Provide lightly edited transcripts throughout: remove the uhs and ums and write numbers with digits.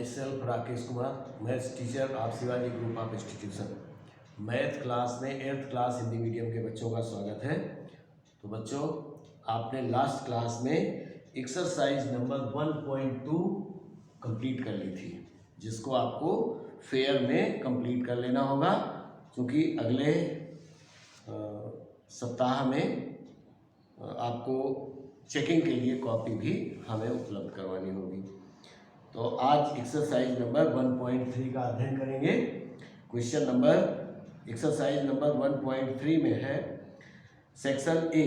Self Rakesh Kumar, maths teacher आप Shivaji group of institution. Math class में 8th class Hindi medium के बच्चों का स्वागत है। तो बच्चों, आपने लास्ट क्लास में एक्सरसाइज नंबर 1.2 कंप्लीट कर ली थी, जिसको आपको फेयर में कंप्लीट कर लेना होगा, क्योंकि अगले सप्ताह में आपको चेकिंग के लिए कॉपी भी हमें उपलब्ध करवानी होगी। तो आज एक्सरसाइज नंबर 1.3 का अध्ययन करेंगे। क्वेश्चन नंबर एक्सरसाइज नंबर 1.3 में है सेक्शन ए,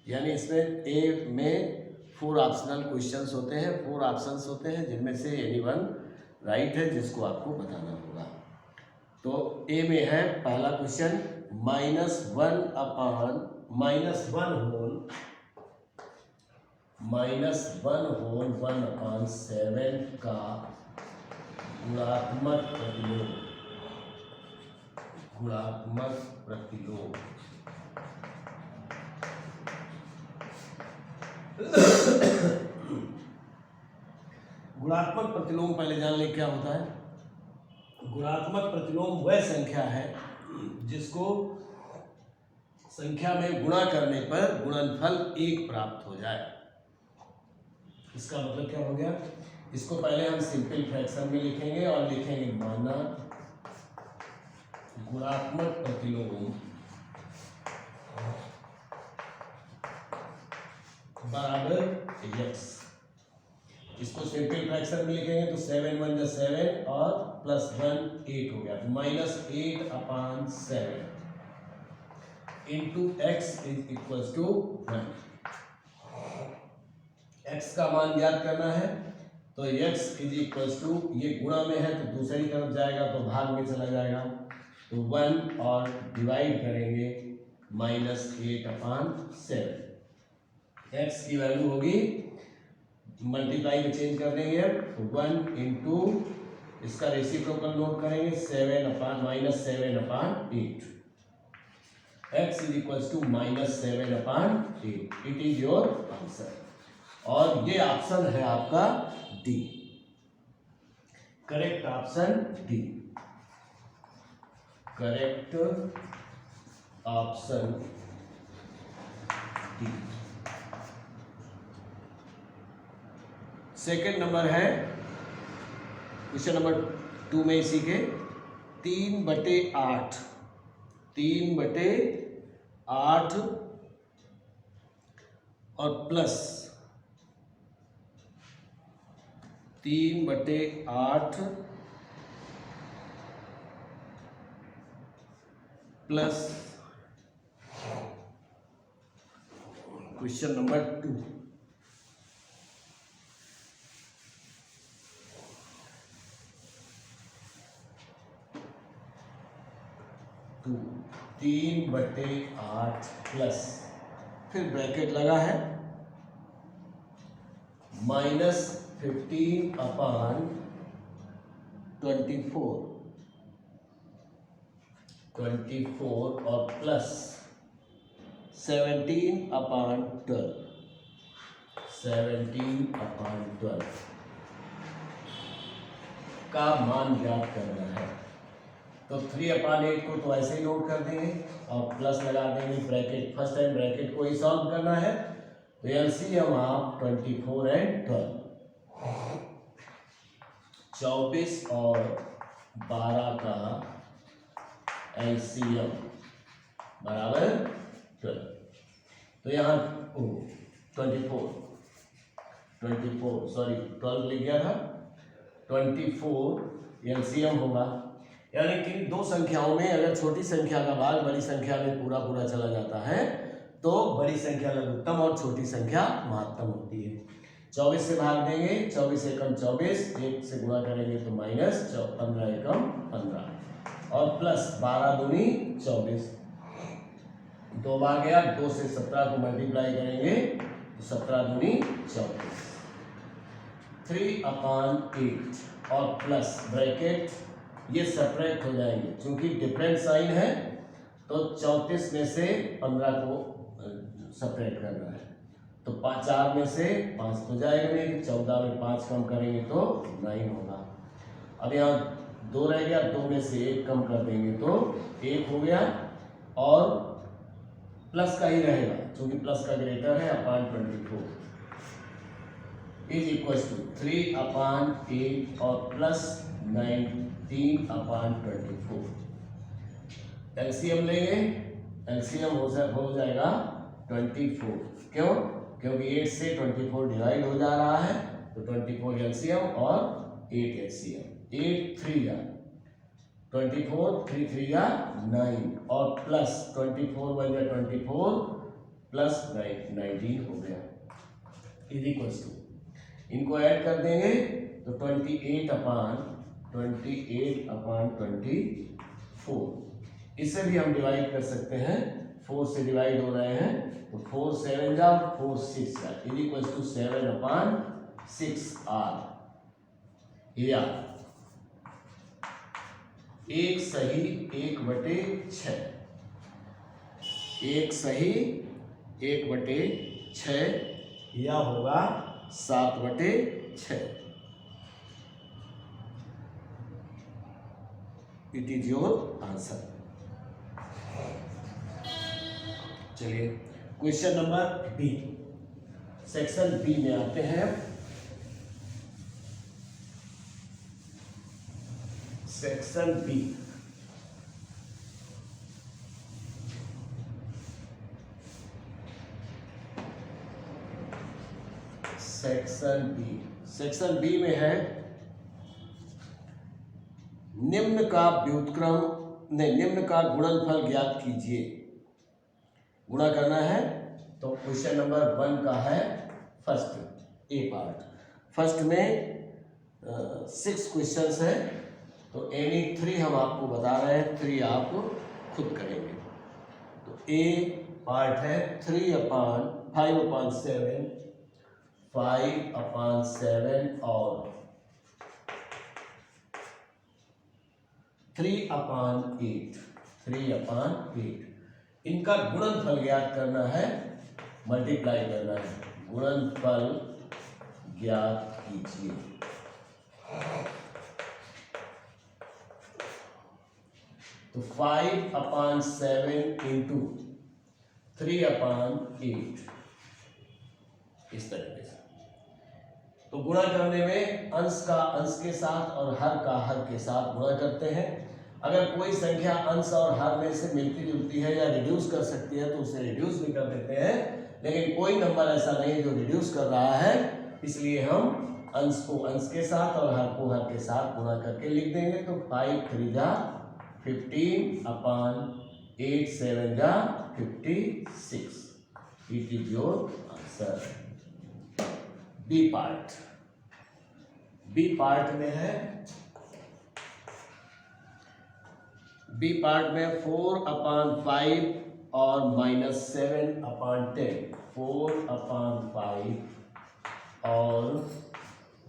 यानी इसमें ए में 4 ऑप्शनल क्वेश्चंस होते हैं, 4 ऑप्शंस होते हैं, जिनमें से एनी वन राइट है, जिसको आपको बताना होगा। तो ए में है पहला क्वेश्चन, -1 अपॉन -1/7 का गुणात्मक प्रतिलोम। गुणात्मक प्रतिलोम पहले जान ले क्या होता है। गुणात्मक प्रतिलोम वह संख्या है जिसको संख्या में गुणा करने पर गुणनफल 1 प्राप्त हो जाए। इसका मतलब क्या हो गया, इसको पहले हम सिंपल फ्रैक्शन में लिखेंगे और लिखेंगे माना गुणात्मक प्रतिलोम बराबर x। इसको सिंपल फ्रैक्शन में लिखेंगे तो 7 1 7 और +1 8 हो गया, तो -8/7 into x is equal to 1। x का मान ज्ञात करना है, तो x इज इक्वल टू, ये गुणा में है तो दूसरी तरफ जाएगा तो भाग में चला जाएगा, तो 1 और डिवाइड करेंगे -8/7। x की वैल्यू होगी, मल्टीप्लाई में चेंज कर देंगे, तो 1 इंटू इसका रेसिप्रोकल नोट करेंगे, -7/8। x is equal to -7/8। It is your answer, और ये ऑप्शन है आपका D, correct option D, correct option D. Second number है क्वेश्चन नंबर 2 में इसी के 3/8 और plus 3/8 plus question number 2 3/8 plus, फिर ब्रैकेट लगा है, -15/24 और प्लस 17/12 का मान ज्ञात करना है। तो 3/8 को तो ऐसे ही नोट कर देंगे और प्लस लगा देंगे, ब्रैकेट फर्स्ट टाइम ब्रैकेट को ही सॉल्व करना है, तो LCM ऑफ 24 and 12, 24 और 12 का LCM बराबर 12। तो यहाँ 12 लिख गया था, 24 LCM होगा, यानी कि दो संख्याओं में अगर छोटी संख्या का भाग बड़ी संख्या में पूरा चला जाता है तो बड़ी संख्या लघुत्तम और छोटी संख्या महत्तम होती है। 24 से भाग देंगे, 24 एकम 24, 1 से गुणा करेंगे तो -15 एकम 15 और प्लस 12 दूनी 24, 2 बार गया, 2 से 17 को मल्टीप्लाई करेंगे तो 17 दूनी 24, 3/8 और प्लस ब्रैकेट, ये सेपरेट हो जाएंगे क्योंकि डिफरेंट साइन है, तो 34 में से 15 को सेपरेट करना है, तो 4 में से 5 तो जाएगा नहीं, 14 में 5 कम करेंगे तो 9 होगा। अब यहाँ 2 रह गया, 2 में से 1 कम कर देंगे तो 1 हो गया, और प्लस का ही रहेगा क्योंकि प्लस का ग्रेटर है अपॉन 24 इज इक्वल टू 3/8 और प्लस 19/24। एलसीएम लेंगे, एलसीएम हो जाएगा 24। क्यों? क्योंकि 8 से 24 डिवाइड हो जा रहा है, तो 24 एलसीएम और 8 एलसीएम। 8 3 या 24, 3 3 या 9 और प्लस 24 बन गया 24 प्लस 19 हो गया इज इक्वल टू, इनको ऐड कर देंगे तो 28/24। इससे भी हम डिवाइड कर सकते हैं, 4 से डिवाइड हो रहे हैं तो 4 7 जा 4 6 जा इज इक्वल टू 7/6R, या 1 सही 1/6, 1 सही 1/6 या होगा 7/6। It is your answer. चलिए question number B, section B में आते हैं। सेक्शन बी, सेक्शन बी में है निम्न का व्युत्क्रम नहीं, निम्न का गुणनफल ज्ञात कीजिए। गुणा करना है तो क्वेश्चन नंबर 1 का है फर्स्ट ए पार्ट। फर्स्ट में 6 क्वेश्चंस है, तो एनी 3 हम आपको बता रहे हैं, 3 आप खुद करेंगे। तो ए पार्ट है 5/7 और 3/8। इनका गुणनफल ज्ञात करना है, मल्टीप्लाई करना है। गुणनफल ज्ञात कीजिए। तो 5/7 इंटू 3/8 इस तरीके से। तो गुणा करने में अंश का अंश के साथ और हर का हर के साथ गुणा करते हैं। अगर कोई संख्या अंश और हर में से मिलती जुलती है या रिड्यूस कर सकती है तो उसे रिड्यूस भी कर देते हैं, लेकिन कोई नंबर ऐसा नहीं जो रिड्यूस कर रहा है, इसलिए हम अंश को अंश के साथ और हर को हर के साथ गुणा करके लिख देंगे। तो 5 3 जा 15/8 7 जा 56। It is your answer. B part में है, बी पार्ट में 4/5 और -7/10, 4/5 और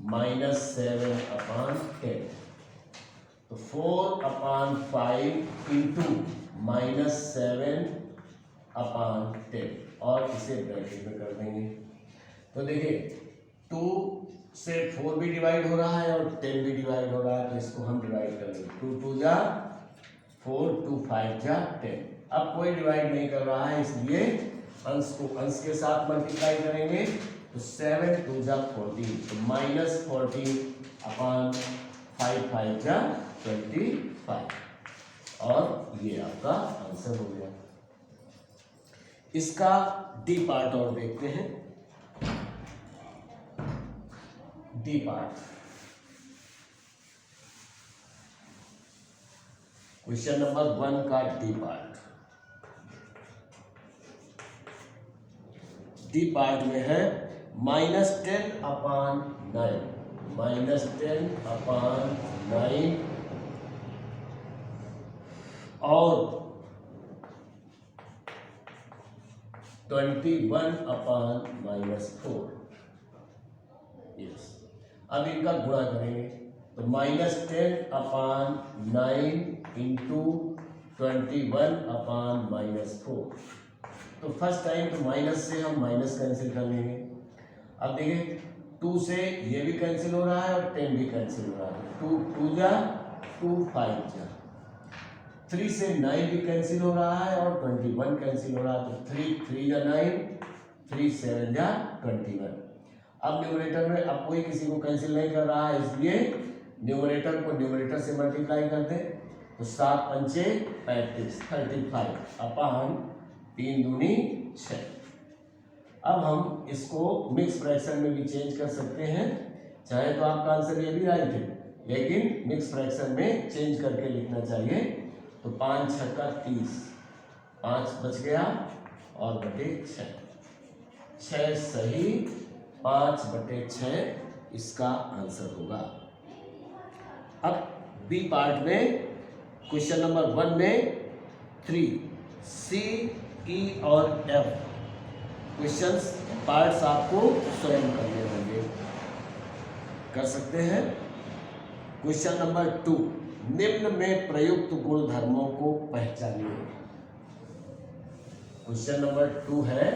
-7/10। तो 4/5 इंटू -7/10 और इसे ब्रैकेट में कर देंगे। तो देखिए 2 से 4 भी डिवाइड हो रहा है और 10 भी डिवाइड हो रहा है, तो इसको हम डिवाइड कर देंगे। 2 2 जा 4, 2 5 जा 10। अब कोई डिवाइड नहीं कर रहा है, इसलिए अंश को अंश के साथ मल्टीप्लाई करेंगे। तो 7 2 जा 14, तो -14/5 5 जा 25, और ये आपका आंसर हो गया। इसका डी पार्ट और देखते हैं। डी पार्ट, क्वेश्चन नंबर 1 का डी पार्ट। डी पार्ट में है -10/9, -10/9 और 21/-4। यस, अब इनका गुणा करेंगे तो -10/9 इंटू 21/-4 तो फर्स्ट टाइम तो माइनस से हम माइनस कैंसिल कर लेंगे। अब देखिए 2 से ये भी कैंसिल हो रहा है और 10 भी कैंसिल हो रहा है, 2 2 जा 2 5 जा, 3 से 9 भी कैंसिल हो रहा है और 21 कैंसिल हो रहा है, तो 3 3 जा 9, 3 7 जा 21। अब न्यूमरेटर में अब कोई किसी को कैंसिल नहीं कर रहा है, इसलिए न्यूमरेटर को न्यूमरेटर से मल्टीप्लाई कर दें, तो 7 पंचे 35, 35 अपान 3 दूनी 6। अब हम इसको मिक्स फ्रैक्शन में भी चेंज कर सकते हैं, चाहे तो आपका आंसर ये भी राइट है, लेकिन मिक्स फ्रैक्शन में चेंज करके लिखना चाहिए। तो 5 छक्का 30, 5 बच गया और बटे 6, 6 सही, 5 बटे 6 इसका आंसर होगा। अब बी पार्ट में क्वेश्चन नंबर 1 में 3 सी ई और एफ क्वेश्चंस पार्ट्स आपको स्वयं करने होंगे, कर सकते हैं। क्वेश्चन नंबर 2, निम्न में प्रयुक्त गुणधर्मों को पहचानिए। क्वेश्चन नंबर 2 है,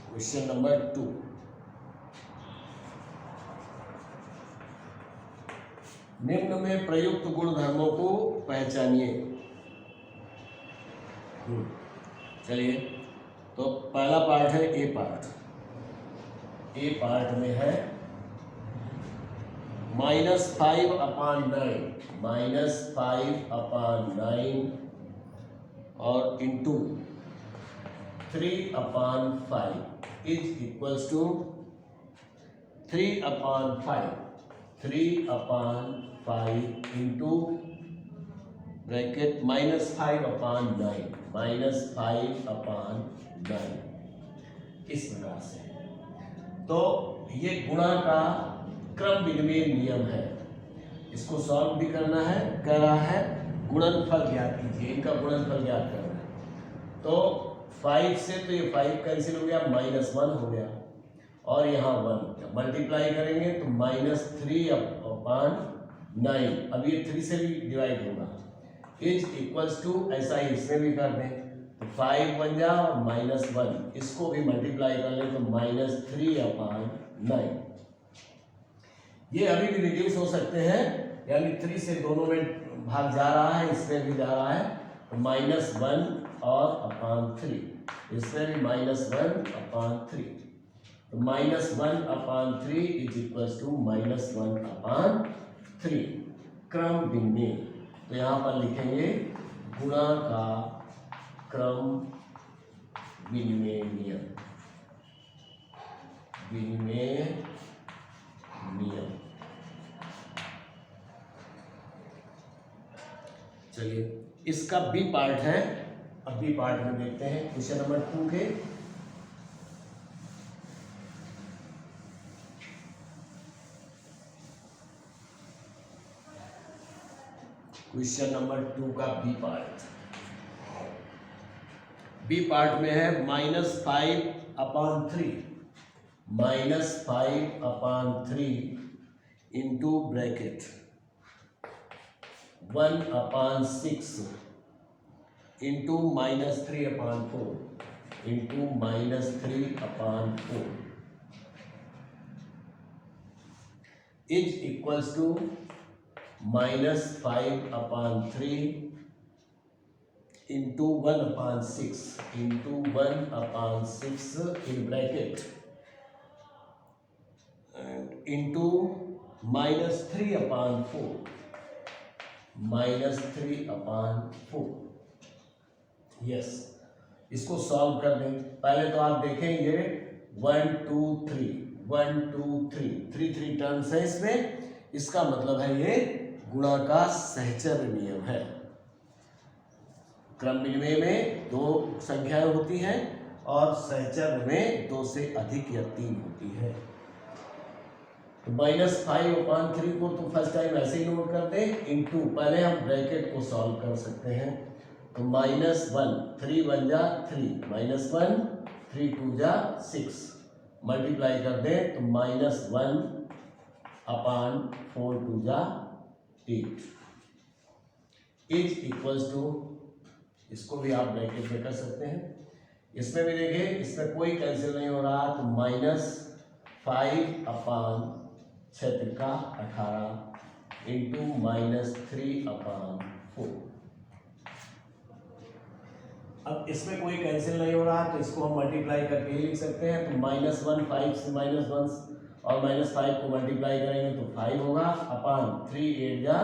क्वेश्चन नंबर 2, निम्न में प्रयुक्त गुणधर्मों को पहचानिए। चलिए, तो पहला पार्ट है ए पार्ट। ए पार्ट में है -5 अपान 9, -5 अपान 9 और into 3 upon 5 is equals to 3 upon 5, 3 upon 5 into bracket -5 upon 9, -5 upon 9, इस प्रकार से। तो ये गुणा का क्रम विनिमय नियम है, इसको सॉल्व भी करना है। कह रहा है गुणनफल ज्ञात कीजिए, इनका गुणनफल ज्ञात करना है। तो 5 से तो ये 5 कैंसिल हो गया, -1 हो गया और यहाँ 1 मल्टीप्लाई करेंगे तो -3 अपान 9, अब ये 3 से भी डिवाइड होगा, इज इक्वल्स टू, ऐसा ही इसमें भी कर दें तो 5 बन जा और -1, इसको भी मल्टीप्लाई कर लें तो -3 अपान 9। ये अभी भी रिड्यूस हो सकते हैं, यानी 3 से दोनों में भाग जा रहा है, इसमें भी जा रहा है, तो -1 और अपान 3, इसमें भी -1 अपान 3, तो -1 अपान 3 इज इक्वल्स टू -1 अपान 3 क्रम विनिमय। तो यहाँ पर लिखेंगे गुणा का क्रम विनिमय नियम, विनिमय नियम। चलिए, इसका बी पार्ट है, अब बी पार्ट में देखते हैं क्वेश्चन नंबर 2 के। क्वेश्चन नंबर 2 का बी पार्ट, बी पार्ट में है -5 upon 3, -5 upon 3 into bracket 1 upon 6 into -3 upon 4 into -3 upon 4 is equals to -5 upon 3 into 1 upon 6 into 1 upon 6 in bracket into -3 upon 4, -3 upon 4। Yes, इसको solve कर दें। पहले तो आप देखेंगे 1 2 3 1 2 3 3 3 टर्म्स है इसमें, इसका मतलब है ये गुणा का सहचर्य नियम है। क्रम विनिमय में 2 संख्याएं होती हैं और सहचर्य में 2 से अधिक या 3 होती है। तो -5 अपान 3 को तो फर्स्ट टाइम ऐसे ही नोट कर दें, इंटू पहले हम ब्रैकेट को सॉल्व कर सकते हैं, तो -1 3 बन जा 3, -1 3 2 जा 6, मल्टीप्लाई कर दें तो -1 अपान 4 2 जा टीट इज इक्वल्स टू, इसको भी आप ब्रैकेट में कर सकते हैं। इसमें भी देखिए, इसमें कोई कैंसिल नहीं हो रहा, तो -5/6 का 18 इंटू -3/4। अब इसमें कोई कैंसिल नहीं हो रहा, तो इसको हम मल्टीप्लाई करके ही लिख सकते हैं। तो -1 5 से -1 और -5 को मल्टीप्लाई करेंगे तो 5 होगा, अपान 3 8 जा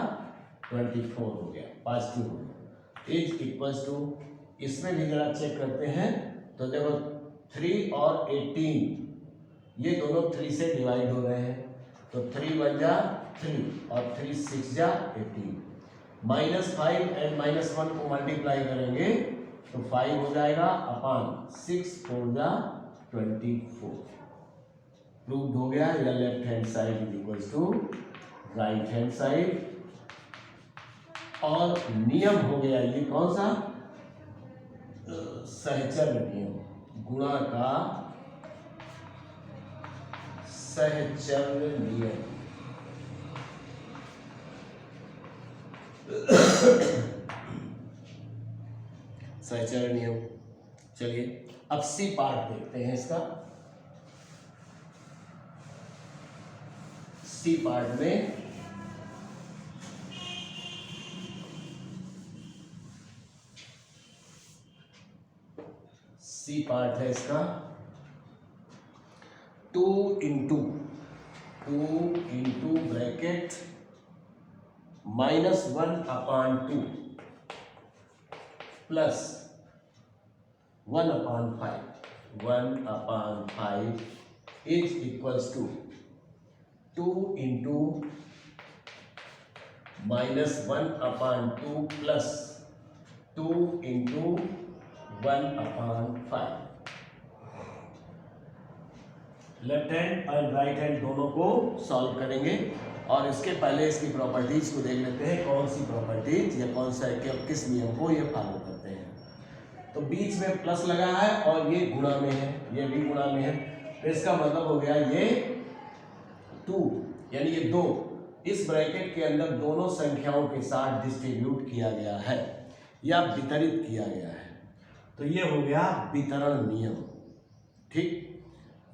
24 हो गया, पॉजिटिव हो गया। इज इक्वल्स टू, इसमें भी जरा चेक करते हैं, तो देखो 3 और 18 ये दोनों 3 से डिवाइड हो रहे हैं, तो 3 1 जा 3 और 3 6 जा 18। -5 एंड -1 को मल्टीप्लाई करेंगे तो 5 हो जाएगा, अपान 6 4 जा 24। प्रूव्ड हो गया। या left hand side is equals to right hand side. और नियम हो गया ये कौन सा, सहचर नियम, गुणा का सहचर नियम। सहचर नियम। चलिए अब सी पार्ट देखते हैं इसका। सी पार्ट में सी पार्ट है इसका 2 into bracket -1/2 plus 1/5 is equals to 2 into -1/2 plus 2 into 1/5। Left hand और राइट हैंड दोनों को सॉल्व करेंगे, और इसके पहले इसकी प्रॉपर्टीज को देख लेते हैं, कौन सी प्रॉपर्टीज या कौन सा किस नियम को ये फॉलो करते हैं। तो बीच में प्लस लगा है और ये गुणा में है, ये भी गुणा में है, तो इसका मतलब हो गया ये 2 यानी ये 2 इस ब्रैकेट के अंदर दोनों संख्याओं के साथ डिस्ट्रीब्यूट किया गया है या वितरित किया गया है, तो ये हो गया वितरण नियम। ठीक,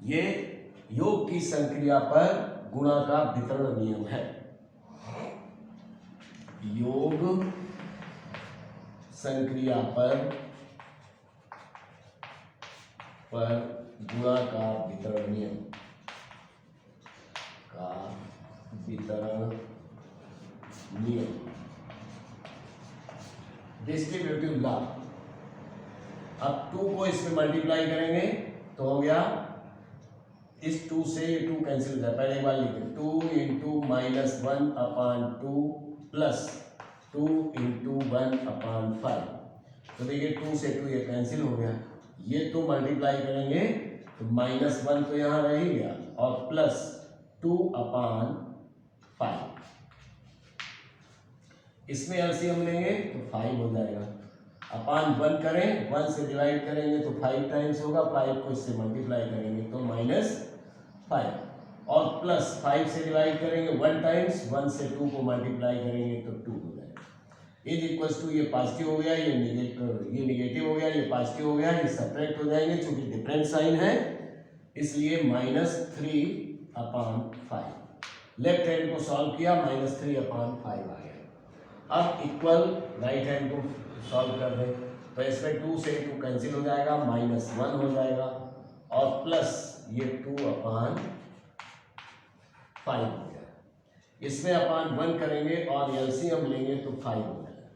ये योग की संक्रिया पर गुणा का वितरण नियम है। योग संक्रिया पर गुणा का वितरण नियम डिस्ट्रीब्यूटिव लॉ। अब 2 को इसमें मल्टीप्लाई करेंगे तो हो गया, इस 2 से ये 2 कैंसिल हो जाए, पहले एक बार लिखें, 2 इंटू -1/2 प्लस 2 इंटू 1/5। तो देखिए 2 से 2 ये कैंसिल हो गया, ये तो मल्टीप्लाई करेंगे तो -1 तो यहाँ रह ही गया और प्लस 2/5। इसमें एलसीएम लेंगे तो 5 हो जाएगा, अपान 1 करें, 1 से डिवाइड करेंगे तो 5 टाइम्स होगा, 5 को इससे मल्टीप्लाई करेंगे तो -5 और प्लस 5 से डिवाइड करेंगे 1 टाइम्स, 1 से 2 को मल्टीप्लाई करेंगे तो 2 हो जाएगा। इज इक्वल्स टू, ये पॉजिटिव हो गया, ये नेगेटिव हो गया, ये पॉजिटिव हो गया, ये सब्ट्रैक्ट हो जाएंगे क्योंकि डिफरेंट साइन है, इसलिए -3/5। लेफ्ट हैंड को सॉल्व किया, -3/5 आ गया। अब इक्वल राइट हैंड को सॉल्व कर दें, तो इसमें 2 से 2 कैंसिल हो जाएगा, -1 हो जाएगा और प्लस ये 2/5 हो गया। इसमें अपान 1 करेंगे और एलसीएम लेंगे तो 5 हो जाएगा,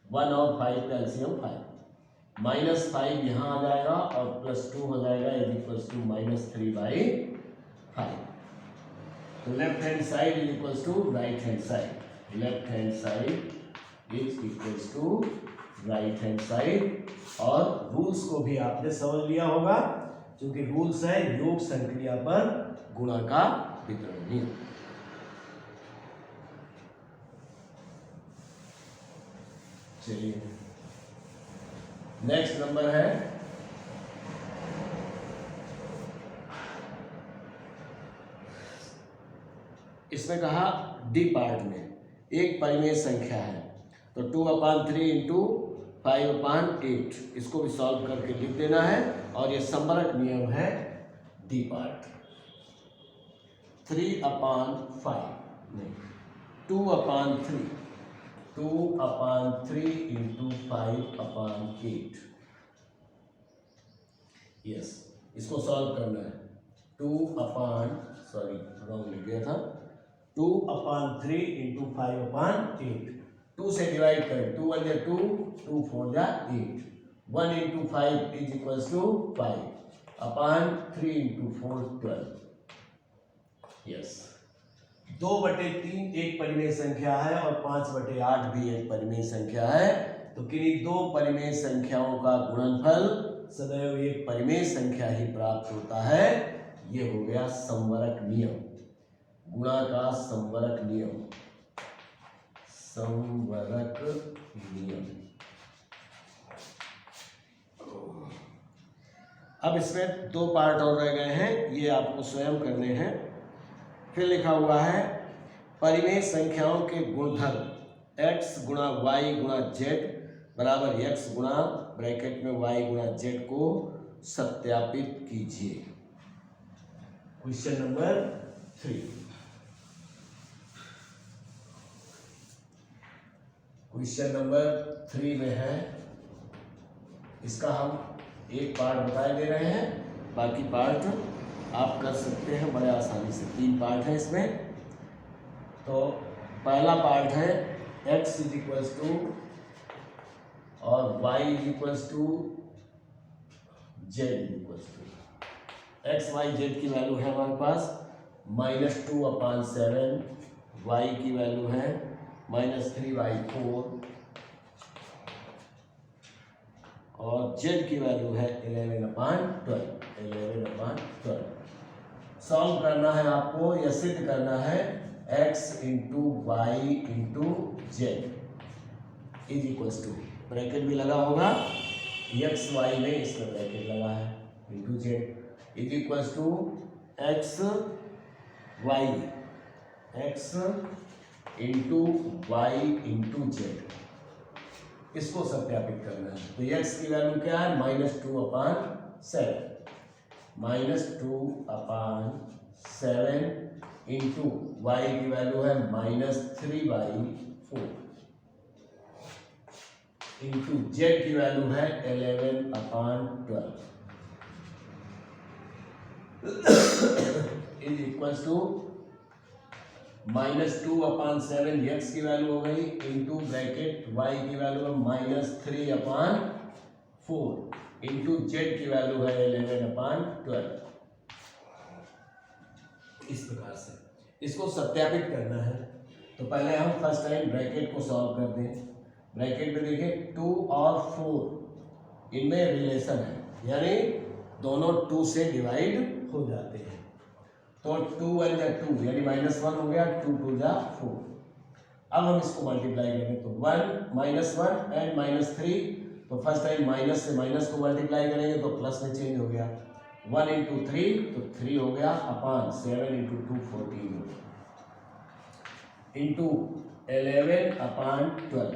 1 और 5 का एलसीएम 5, -5 यहाँ आ जाएगा और +2 हो जाएगा, इज इक्वल्स टू -3/5। तो left hand side is equals to right hand side, left hand side is equals to right hand side. और रूल्स को भी आपने समझ लिया होगा, क्योंकि रूल्स है योग संक्रिया पर गुणा का वितरण नियम। चलिए नेक्स्ट नंबर है इसमें कहा डी पार्ट में एक परिमेय संख्या है। तो 2/3 इंटू 5/8 इसको भी सॉल्व करके लिख देना है। और ये संवरक नियम है डी पार्ट। 3/5 नहीं 2/3 इंटू 5/8 यस, इसको सॉल्व करना है। 2/3 लिख गया था 2/3 इंटू 5/8 2 से डिवाइड करें 2 1 2 2 4 8 1 into 5 is equals to 5/3 into 4 12 yes. 2/3 एक परिमेय संख्या है और 5/8 भी एक परिमेय संख्या है। तो किन्हीं दो परिमेय संख्याओं का गुणनफल सदैव एक परिमेय संख्या ही प्राप्त होता है। ये हो गया संवरक नियम, गुणा का संवरक नियम, संवरक नियम। अब इसमें दो पार्ट और रह गए हैं, ये आपको स्वयं करने हैं। फिर लिखा हुआ है परिमेय संख्याओं के गुणधर्म x गुणा y गुणा z बराबर x गुणा ब्रैकेट में y गुणा z को सत्यापित कीजिए। Question number 3। क्वेश्चन नंबर 3 में है, इसका हम एक पार्ट बताए दे रहे हैं, बाकी पार्ट आप कर सकते हैं बड़े आसानी से। 3 पार्ट है इसमें। तो पहला पार्ट है x इज इक्वल्स टू और y is equals to z is equals to x y z की वैल्यू है हमारे पास -2/7, y की वैल्यू है -3/4 और z की वैल्यू है 11/12। सॉल्व करना है आपको, या सिद्ध करना है x into Y into Z is equals to, bracket भी लगा होगा x y में, इसमें ब्रैकेट लगा है, into Z is equals to x into Y into Z. इसको सत्यापित करना है। तो x की वैल्यू क्या है -2/7 इंटू y की वैल्यू है -3/4 इंटू z की वैल्यू है 11/12 इज इक्वल्स टू -2/7 x की वैल्यू हो गई इंटू ब्रैकेट y की वैल्यू है -3/4 इंटू z की वैल्यू है 11/12। इस प्रकार से इसको सत्यापित करना है। तो पहले हम फर्स्ट टाइम ब्रैकेट को सॉल्व कर दें। ब्रैकेट में देखिए 2 और 4 इनमें रिलेशन है, यानी दोनों 2 से डिवाइड हो जाते हैं। तो 2 1 2 यानी -1 हो गया, 2 2 4। अब हम इसको मल्टीप्लाई करेंगे तो 1 -1 एंड -3, तो फर्स्ट टाइम माइनस से माइनस को मल्टीप्लाई करेंगे तो प्लस में चेंज हो गया। 1 इंटू 3 तो 3 हो गया, अपॉन 7 इंटू 2 14 हो गया, इंटू 11/12।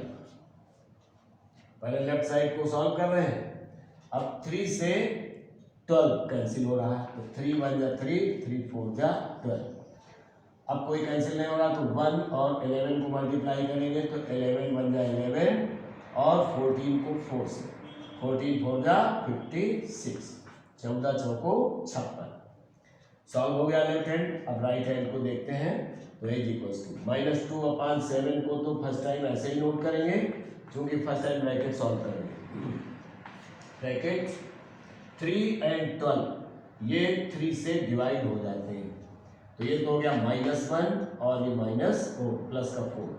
पहले लेफ्ट साइड को सॉल्व कर रहे हैं। अब 3 से 12 कैंसिल हो रहा है, तो 3 1 3, 3 4 12। अब कोई कैंसिल नहीं हो रहा, तो 1 और 11 को मल्टीप्लाई करेंगे तो 11 1 11 और 14 को 4 से, 14 4 56, 14 चौको 56। सॉल्व हो गया लेफ्ट हैंड। अब राइट हैंड को देखते हैं। तो एज इक्वल्स टू -2/7 को तो फर्स्ट टाइम ऐसे ही नोट करेंगे, क्योंकि फर्स्ट टाइम ब्रैकेट सॉल्व करेंगे। ब्रैकेट 3 एंड 12 ये 3 से डिवाइड हो जाते हैं, तो ये तो हो गया -1 और ये -4 प्लस का 4,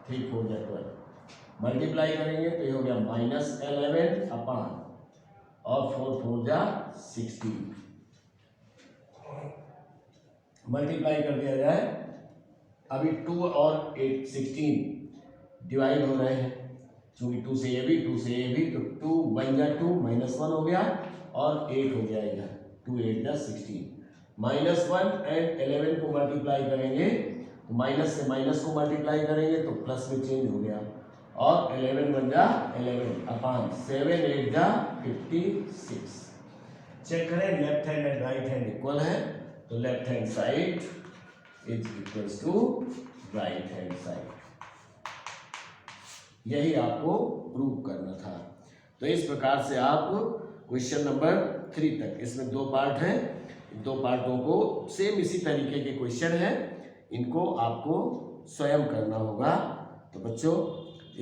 3 4 12। मल्टीप्लाई करेंगे तो ये हो गया -11 अपॉन और 4 4 16। मल्टीप्लाई कर दिया जाए, अभी 2 और 8 16 डिवाइड हो रहे हैं, क्योंकि 2 से ये भी 2 से ये भी, तो 2 1 2 -1 हो गया और 8 हो गया इधर, 2 8 16। -1 एंड 11 को मल्टीप्लाई करेंगे तो माइनस से माइनस को मल्टीप्लाई करेंगे तो प्लस में चेंज हो गया, और 11 बन जा 11 अपान 7 8 जा 56। चेक करें left hand and right hand equal है, तो left hand side is equals to right hand side. यही आपको प्रूव करना था। तो इस प्रकार से आप क्वेश्चन नंबर 3 तक, इसमें 2 पार्ट हैं, 2 पार्टों को सेम इसी तरीके के क्वेश्चन हैं, इनको आपको स्वयं करना होगा। तो बच्चों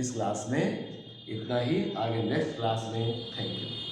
इस क्लास में इतना ही, आगे नेक्स्ट क्लास में थैंक यू।